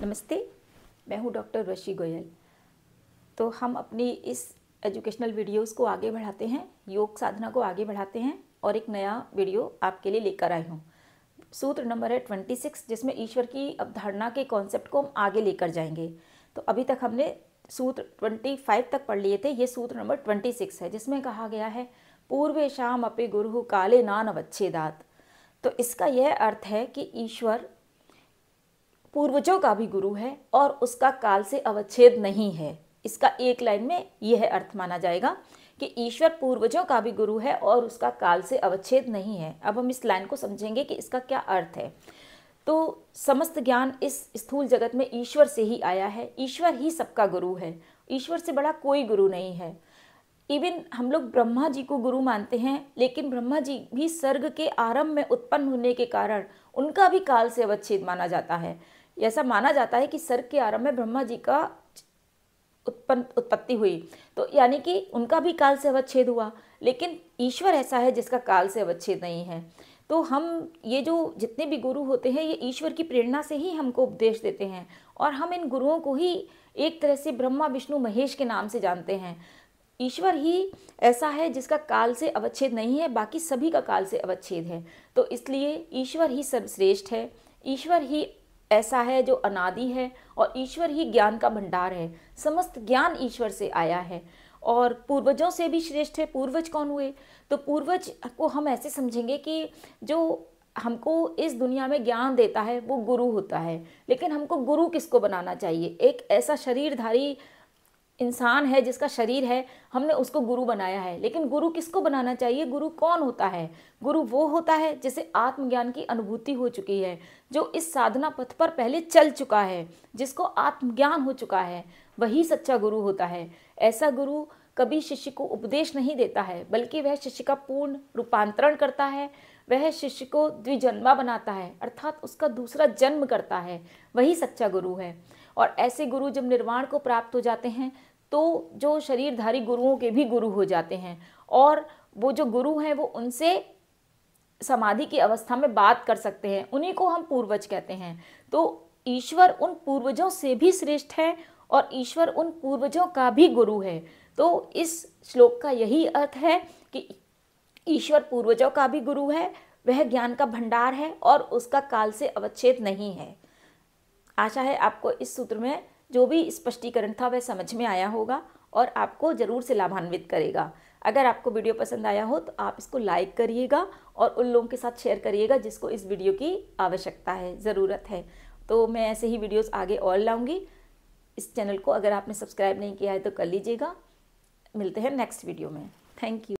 नमस्ते, मैं हूँ डॉक्टर रशी गोयल। तो हम अपनी इस एजुकेशनल वीडियोस को आगे बढ़ाते हैं, योग साधना को आगे बढ़ाते हैं और एक नया वीडियो आपके लिए लेकर आई हूँ। सूत्र नंबर है 26, जिसमें ईश्वर की अवधारणा के कॉन्सेप्ट को हम आगे लेकर जाएंगे। तो अभी तक हमने सूत्र 25 तक पढ़ लिए थे, ये सूत्र नंबर 26 है, जिसमें कहा गया है पूर्वेशाम अपि गुरुः काले नानवच्छेदात्। तो इसका यह अर्थ है कि ईश्वर पूर्वजों का भी गुरु है और उसका काल से अवच्छेद नहीं है। इसका एक लाइन में यह अर्थ माना जाएगा कि ईश्वर पूर्वजों का भी गुरु है और उसका काल से अवच्छेद नहीं है। अब हम इस लाइन को समझेंगे कि इसका क्या अर्थ है। तो समस्त ज्ञान इस स्थूल जगत में ईश्वर से ही आया है, ईश्वर ही सबका गुरु है, ईश्वर से बड़ा कोई गुरु नहीं है। इवन हम लोग ब्रह्मा जी को गुरु मानते हैं, लेकिन ब्रह्मा जी भी सर्ग के आरंभ में उत्पन्न होने के कारण उनका भी काल से अवच्छेद माना जाता है। ऐसा माना जाता है कि सर्ग के आरंभ में ब्रह्मा जी का उत्पत्ति हुई, तो यानी कि उनका भी काल से अवच्छेद हुआ, लेकिन ईश्वर ऐसा है जिसका काल से अवच्छेद नहीं है। तो हम ये जो जितने भी गुरु होते हैं, ये ईश्वर की प्रेरणा से ही हमको उपदेश देते हैं और हम इन गुरुओं को ही एक तरह से ब्रह्मा विष्णु महेश के नाम से जानते हैं। ईश्वर ही ऐसा है जिसका काल से अवच्छेद नहीं है, बाकी सभी का काल से अवच्छेद है। तो इसलिए ईश्वर ही सर्वश्रेष्ठ है, ईश्वर ही ऐसा है जो अनादि है और ईश्वर ही ज्ञान का भंडार है। समस्त ज्ञान ईश्वर से आया है और पूर्वजों से भी श्रेष्ठ है। पूर्वज कौन हुए? तो पूर्वज को हम ऐसे समझेंगे कि जो हमको इस दुनिया में ज्ञान देता है वो गुरु होता है। लेकिन हमको गुरु किसको बनाना चाहिए? एक ऐसा शरीरधारी इंसान है जिसका शरीर है, हमने उसको गुरु बनाया है, लेकिन गुरु किसको बनाना चाहिए? गुरु कौन होता है? गुरु वो होता है जिसे आत्मज्ञान की अनुभूति हो चुकी है, जो इस साधना पथ पर पहले चल चुका है, जिसको आत्मज्ञान हो चुका है, वही सच्चा गुरु होता है। ऐसा गुरु कभी शिष्य को उपदेश नहीं देता है, बल्कि वह शिष्य का पूर्ण रूपांतरण करता है, वह शिष्य को द्विजन्मा बनाता है, अर्थात उसका दूसरा जन्म करता है। वही सच्चा गुरु है। और ऐसे गुरु जब निर्वाण को प्राप्त हो जाते हैं तो जो शरीरधारी गुरुओं के भी गुरु हो जाते हैं, और वो जो गुरु हैं वो उनसे समाधि की अवस्था में बात कर सकते हैं, उन्हीं को हम पूर्वज कहते हैं। तो ईश्वर उन पूर्वजों से भी श्रेष्ठ है और ईश्वर उन पूर्वजों का भी गुरु है। तो इस श्लोक का यही अर्थ है कि ईश्वर पूर्वजों का भी गुरु है, वह ज्ञान का भंडार है और उसका काल से अवच्छेद नहीं है। आशा है आपको इस सूत्र में जो भी स्पष्टीकरण था वह समझ में आया होगा और आपको ज़रूर से लाभान्वित करेगा। अगर आपको वीडियो पसंद आया हो तो आप इसको लाइक करिएगा और उन लोगों के साथ शेयर करिएगा जिसको इस वीडियो की आवश्यकता है, ज़रूरत है। तो मैं ऐसे ही वीडियोस आगे और लाऊंगी। इस चैनल को अगर आपने सब्सक्राइब नहीं किया है तो कर लीजिएगा। मिलते हैं नेक्स्ट वीडियो में। Thank you.